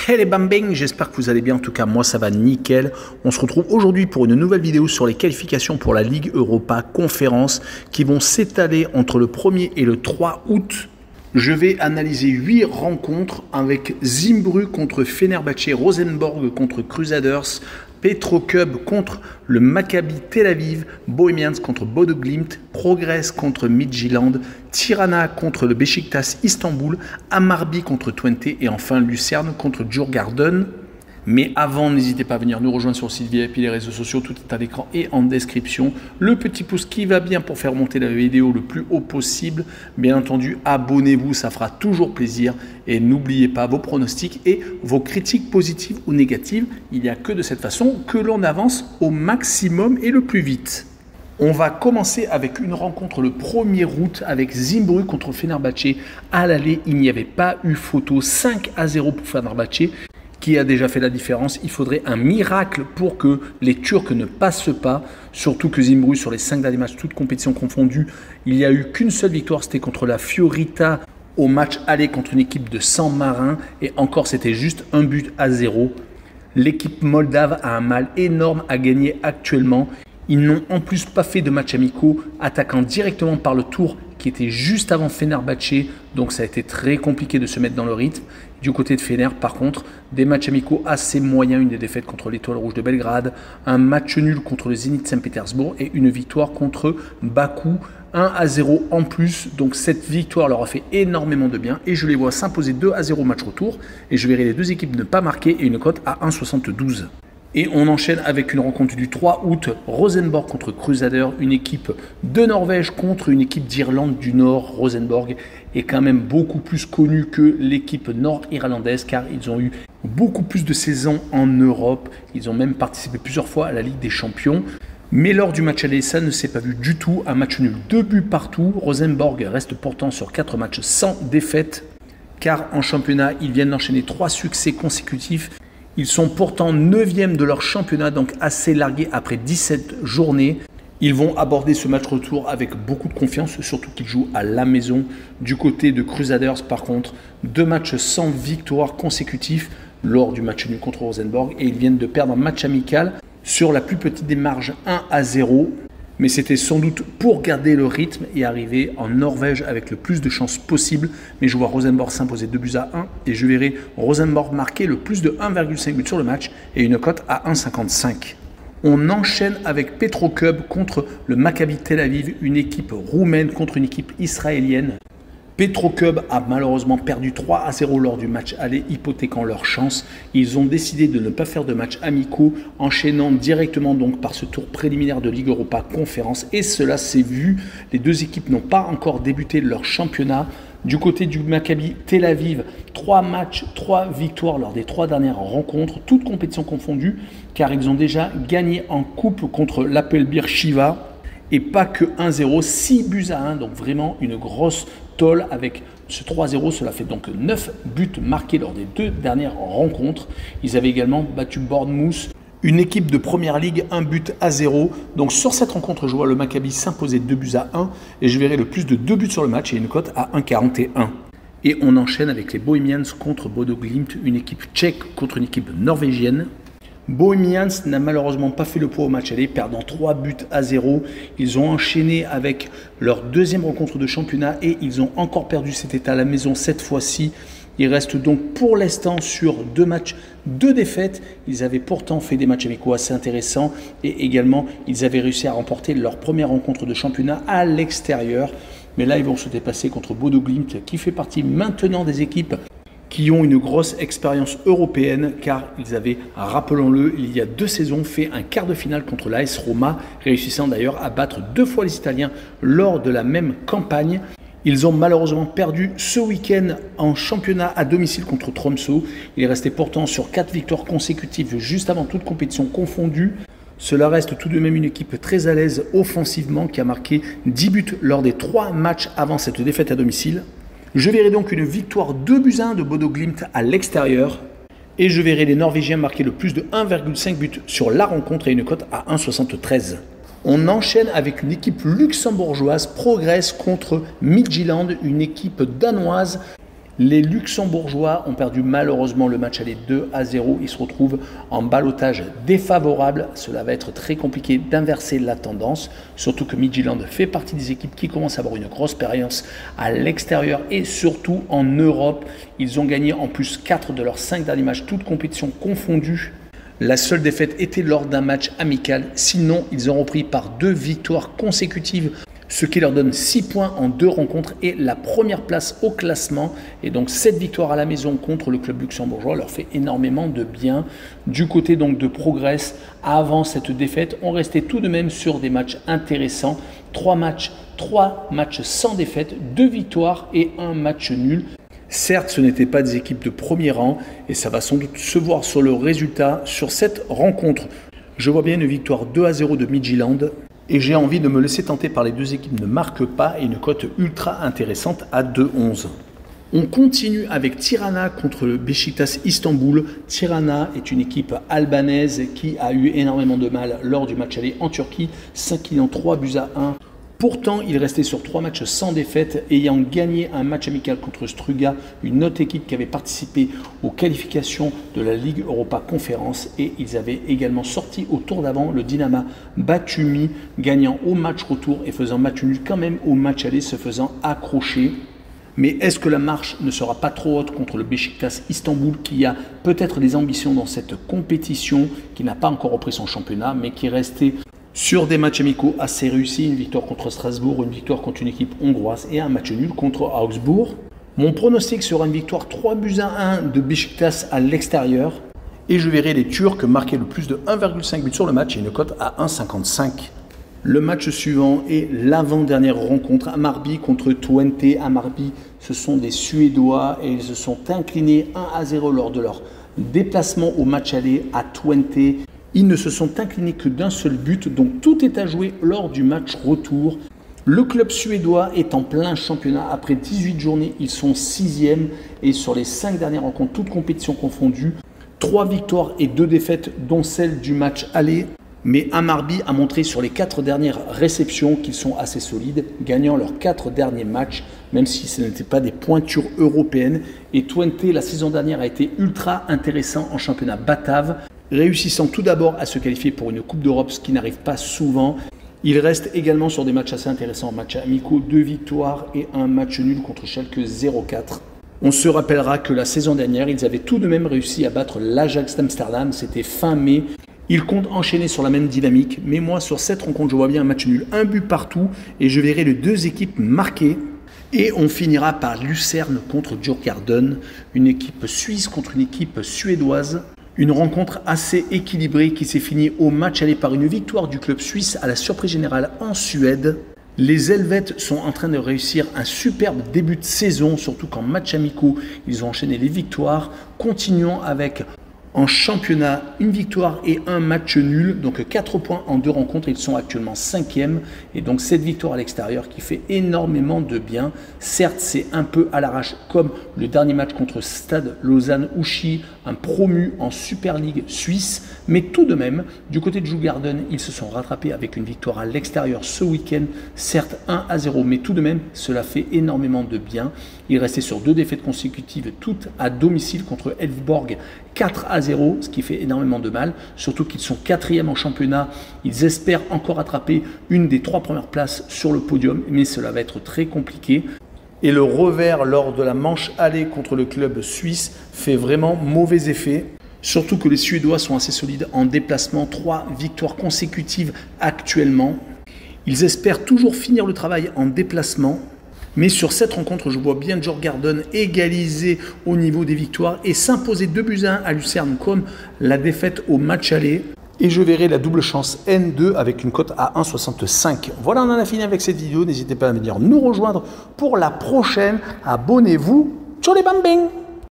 Hey les bambing, j'espère que vous allez bien, en tout cas moi ça va nickel. On se retrouve aujourd'hui pour une nouvelle vidéo sur les qualifications pour la Ligue Europa Conférence qui vont s'étaler entre le 1er et le 3 août. Je vais analyser 8 rencontres avec Zimbru contre Fenerbahçe, Rosenborg contre Crusaders, Petrocub contre le Maccabi Tel Aviv, Bohemians contre Bodo Glimt, Progress contre Midtjylland, Tirana contre le Beşiktaş Istanbul, Hammarby contre Twente et enfin Lucerne contre Djurgården. Mais avant, n'hésitez pas à venir nous rejoindre sur le site VIP, les réseaux sociaux, tout est à l'écran et en description. Le petit pouce qui va bien pour faire monter la vidéo le plus haut possible. Bien entendu, abonnez-vous, ça fera toujours plaisir. Et n'oubliez pas vos pronostics et vos critiques positives ou négatives. Il n'y a que de cette façon que l'on avance au maximum et le plus vite. On va commencer avec une rencontre le 1er août avec Zimbru contre Fenerbahçe. À l'aller, il n'y avait pas eu photo, 5-0 pour Fenerbahçe. Qui a déjà fait la différence. Il faudrait un miracle pour que les Turcs ne passent pas, surtout que Zimbru, sur les 5 derniers matchs, toutes compétitions confondues, il n'y a eu qu'une seule victoire, c'était contre la Fiorita au match aller contre une équipe de San Martin, et encore c'était juste 1-0. L'équipe moldave a un mal énorme à gagner actuellement. Ils n'ont en plus pas fait de matchs amicaux, attaquant directement par le tour qui était juste avant Fenerbahçe, donc ça a été très compliqué de se mettre dans le rythme. Du côté de Fener, par contre, des matchs amicaux assez moyens, une défaite contre l'Étoile Rouge de Belgrade, un match nul contre le Zénith Saint-Pétersbourg et une victoire contre Bakou, 1-0 en plus. Donc cette victoire leur a fait énormément de bien et je les vois s'imposer 2-0 match retour et je verrai les deux équipes ne pas marquer et une cote à 1,72. Et on enchaîne avec une rencontre du 3 août, Rosenborg contre Crusaders, une équipe de Norvège contre une équipe d'Irlande du Nord. Rosenborg est quand même beaucoup plus connue que l'équipe nord-irlandaise car ils ont eu beaucoup plus de saisons en Europe. Ils ont même participé plusieurs fois à la Ligue des Champions. Mais lors du match aller, ça ne s'est pas vu du tout. Un match nul, 2 buts partout. Rosenborg reste pourtant sur 4 matchs sans défaite car en championnat, ils viennent d'enchaîner 3 succès consécutifs. Ils sont pourtant 9e de leur championnat, donc assez largués après 17 journées. Ils vont aborder ce match retour avec beaucoup de confiance, surtout qu'ils jouent à la maison. Du côté de Crusaders, par contre, 2 matchs sans victoire consécutifs lors du match nul contre Rosenborg. Et ils viennent de perdre un match amical sur la plus petite des marges, 1-0. Mais c'était sans doute pour garder le rythme et arriver en Norvège avec le plus de chances possible. Mais je vois Rosenborg s'imposer 2-1 et je verrai Rosenborg marquer le plus de 1,5 but sur le match et une cote à 1,55. On enchaîne avec Petrocub contre le Maccabi Tel Aviv, une équipe roumaine contre une équipe israélienne. Petrocub a malheureusement perdu 3-0 lors du match aller, hypothéquant leur chance. Ils ont décidé de ne pas faire de matchs amicaux, enchaînant directement donc par ce tour préliminaire de Ligue Europa Conférence. Et cela s'est vu, les deux équipes n'ont pas encore débuté leur championnat. Du côté du Maccabi Tel Aviv, 3 matchs, 3 victoires lors des 3 dernières rencontres, toutes compétitions confondues, car ils ont déjà gagné en coupe contre l'Apel Bir Shiva. Et pas que 1-0, 6-1, donc vraiment une grosse tolle avec ce 3-0. Cela fait donc 9 buts marqués lors des 2 dernières rencontres. Ils avaient également battu Bournemouth, une équipe de première ligue, 1-0. Donc sur cette rencontre, je vois le Maccabi s'imposer 2-1 et je verrai le plus de 2 buts sur le match et une cote à 1,41. Et on enchaîne avec les Bohemians contre Bodo Glimt, une équipe tchèque contre une équipe norvégienne. Bohemians n'a malheureusement pas fait le poids au match aller, perdant 3-0. Ils ont enchaîné avec leur deuxième rencontre de championnat et ils ont encore perdu, c'était à la maison cette fois-ci. Ils restent donc pour l'instant sur 2 matchs, 2 défaites. Ils avaient pourtant fait des matchs amicaux assez intéressants et également ils avaient réussi à remporter leur première rencontre de championnat à l'extérieur. Mais là, ils vont se dépasser contre Bodo Glimt qui fait partie maintenant des équipes qui ont une grosse expérience européenne car ils avaient, rappelons-le, il y a 2 saisons fait un quart de finale contre l'AS Roma, réussissant d'ailleurs à battre 2 fois les Italiens lors de la même campagne. Ils ont malheureusement perdu ce week-end en championnat à domicile contre Tromsø. Il est resté pourtant sur 4 victoires consécutives juste avant toute compétition confondue. Cela reste tout de même une équipe très à l'aise offensivement qui a marqué 10 buts lors des 3 matchs avant cette défaite à domicile. Je verrai donc une victoire 2-1 de Bodo Glimt à l'extérieur et je verrai les Norvégiens marquer le plus de 1,5 but sur la rencontre et une cote à 1,73. On enchaîne avec une équipe luxembourgeoise, Progress contre Midtjylland, une équipe danoise Les Luxembourgeois ont perdu malheureusement le match aller 2-0. Ils se retrouvent en ballottage défavorable. Cela va être très compliqué d'inverser la tendance, surtout que Midtjylland fait partie des équipes qui commencent à avoir une grosse expérience à l'extérieur et surtout en Europe. Ils ont gagné en plus 4 de leurs 5 derniers matchs, toutes compétitions confondues. La seule défaite était lors d'un match amical. Sinon, ils ont repris par 2 victoires consécutives, ce qui leur donne 6 points en 2 rencontres et la première place au classement. Et donc cette victoire à la maison contre le club luxembourgeois leur fait énormément de bien. Du côté donc de Progress, avant cette défaite, on restait tout de même sur des matchs intéressants. 3 matchs sans défaite, 2 victoires et 1 match nul. Certes, ce n'étaient pas des équipes de premier rang et ça va sans doute se voir sur le résultat sur cette rencontre. Je vois bien une victoire 2-0 de Midtjylland. Et j'ai envie de me laisser tenter par les 2 équipes ne marquent pas et une cote ultra intéressante à 2-11. On continue avec Tirana contre le Beşiktaş Istanbul. Tirana est une équipe albanaise qui a eu énormément de mal lors du match aller en Turquie, s'inclinant 3-1. Pourtant, il restait sur 3 matchs sans défaite, ayant gagné un match amical contre Struga, une autre équipe qui avait participé aux qualifications de la Ligue Europa Conférence. Et ils avaient également sorti au tour d'avant le Dinama Batumi, gagnant au match retour et faisant match nul quand même au match aller, se faisant accrocher. Mais est-ce que la marche ne sera pas trop haute contre le Beşiktaş Istanbul qui a peut-être des ambitions dans cette compétition, qui n'a pas encore repris son championnat, mais qui est resté sur des matchs amicaux assez réussis, une victoire contre Strasbourg, une victoire contre une équipe hongroise et un match nul contre Augsbourg. Mon pronostic sera une victoire 3-1 de Beşiktaş à l'extérieur. Et je verrai les Turcs marquer le plus de 1,5 but sur le match et une cote à 1,55. Le match suivant est l'avant-dernière rencontre, Hammarby contre Twente. Hammarby, ce sont des Suédois et ils se sont inclinés 1-0 lors de leur déplacement au match aller à Twente. Ils ne se sont inclinés que d'un seul but, donc tout est à jouer lors du match retour. Le club suédois est en plein championnat. Après 18 journées, ils sont 6e et sur les 5 dernières rencontres, toutes compétitions confondues, 3 victoires et 2 défaites, dont celle du match aller. Mais Hammarby a montré sur les 4 dernières réceptions qu'ils sont assez solides, gagnant leurs 4 derniers matchs, même si ce n'étaient pas des pointures européennes. Et Twente, la saison dernière, a été ultra intéressant en championnat batave, réussissant tout d'abord à se qualifier pour une Coupe d'Europe, ce qui n'arrive pas souvent. Il reste également sur des matchs assez intéressants, matchs amicaux, 2 victoires et un match nul contre Schalke 0-4. On se rappellera que la saison dernière, ils avaient tout de même réussi à battre l'Ajax d'Amsterdam, c'était fin mai. Ils comptent enchaîner sur la même dynamique, mais moi sur cette rencontre, je vois bien un match nul, un but partout, et je verrai les 2 équipes marquées. Et on finira par Lucerne contre Djurgården, une équipe suisse contre une équipe suédoise. Une rencontre assez équilibrée qui s'est finie au match aller par une victoire du club suisse à la surprise générale en Suède. Les Helvètes sont en train de réussir un superbe début de saison, surtout qu'en match amicaux, ils ont enchaîné les victoires. Continuons avec en championnat, une victoire et un match nul, donc 4 points en 2 rencontres. Ils sont actuellement 5e et donc cette victoire à l'extérieur qui fait énormément de bien. Certes, c'est un peu à l'arrache comme le dernier match contre Stade Lausanne-Ouchy, un promu en Super League suisse, mais tout de même, du côté de Djurgården, ils se sont rattrapés avec une victoire à l'extérieur ce week-end, certes 1-0, mais tout de même, cela fait énormément de bien. Ils restaient sur 2 défaites consécutives, toutes à domicile contre Elfsborg, 4-0, ce qui fait énormément de mal, surtout qu'ils sont 4e en championnat. Ils espèrent encore attraper une des 3 premières places sur le podium, mais cela va être très compliqué. Et le revers lors de la manche aller contre le club suisse fait vraiment mauvais effet. Surtout que les Suédois sont assez solides en déplacement, 3 victoires consécutives actuellement. Ils espèrent toujours finir le travail en déplacement. Mais sur cette rencontre, je vois bien Djurgården égaliser au niveau des victoires et s'imposer 2-1 à Lucerne comme la défaite au match aller. Et je verrai la double chance N2 avec une cote à 1,65. Voilà, on en a fini avec cette vidéo. N'hésitez pas à venir nous rejoindre pour la prochaine. Abonnez-vous. Ciao les bambins!